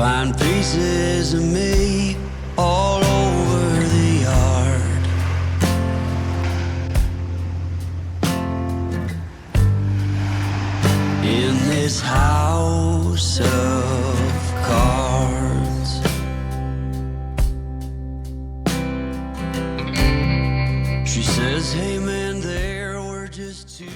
find pieces of me all over the yard. In this house of cards, she says, hey man, there were just two.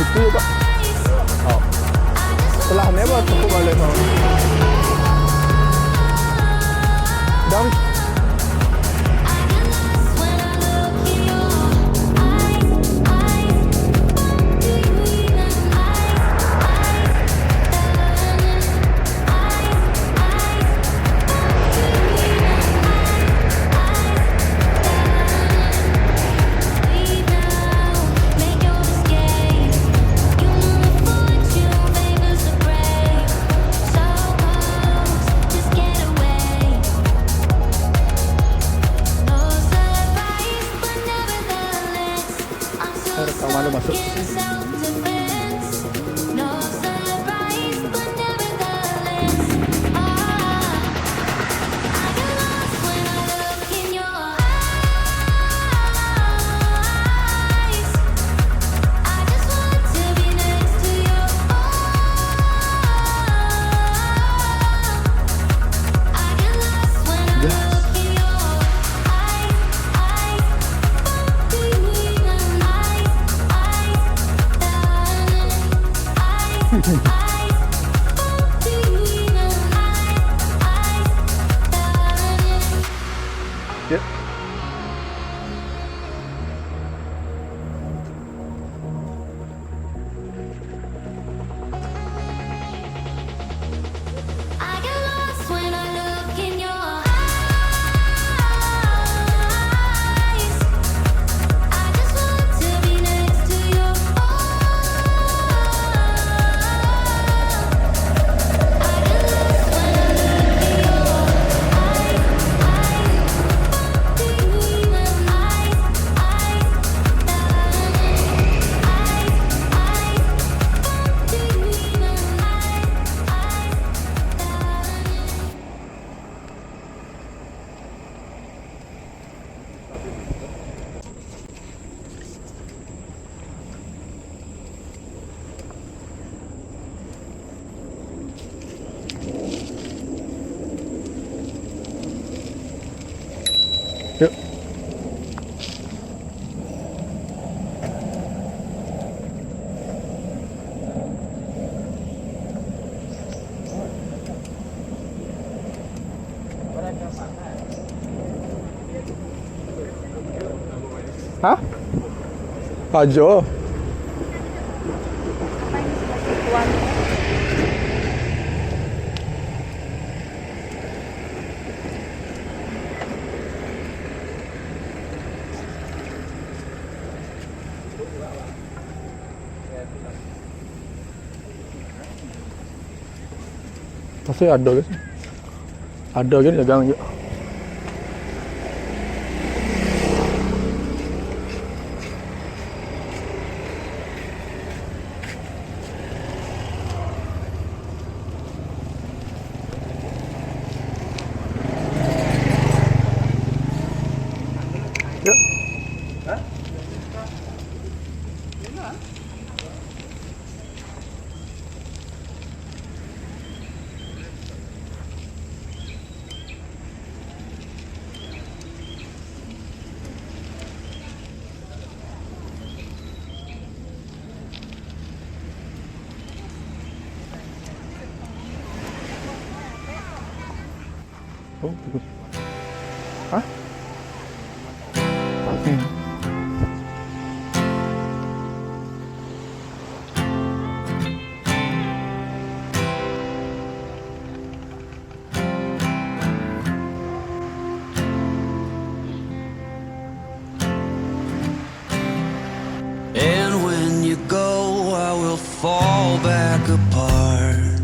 Itu Pak. Oh. Setelahnya apa cukup balik Pak? Dan rekaman masuk. Yep. Yuk. Hah? Ajo. Masih ada guys. Ada gini dagang yuk. Yuk. Oh, bagus. Hah? And when you go, I will fall back apart.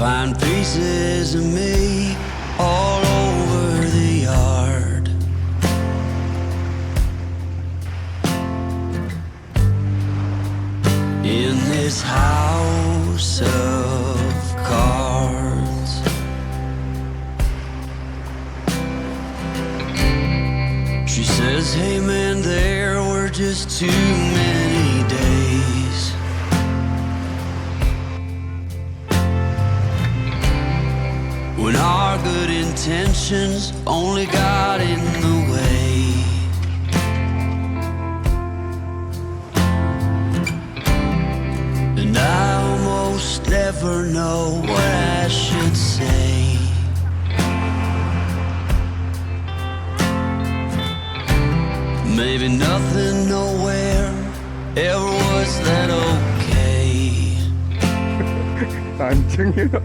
Find pieces of me all over the yard. In this house of cards, she says, hey man, there were just too many days. When our good intentions only got in the way. And I almost never know what I should say. Maybe nothing nowhere ever was that okay. Mancing gitu.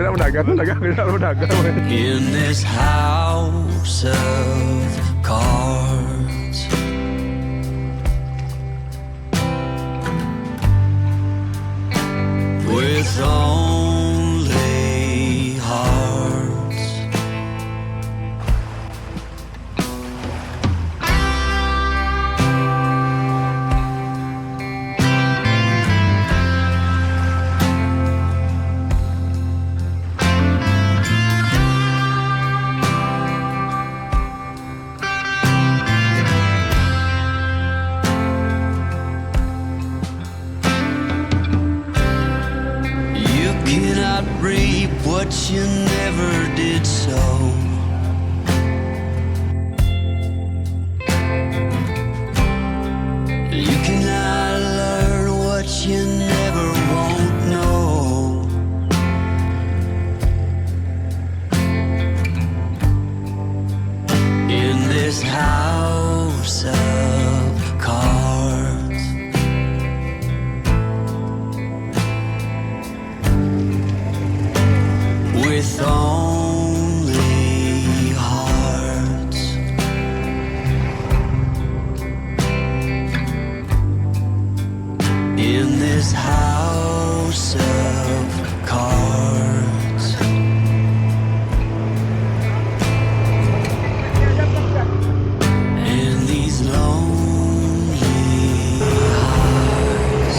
Kita berdagang. In this house of cards, with only hearts. You cannot reap what you never did sow. You cannot learn what you never won't know. In this house of cards, with only hearts. In this house of cards. And these lonely hearts.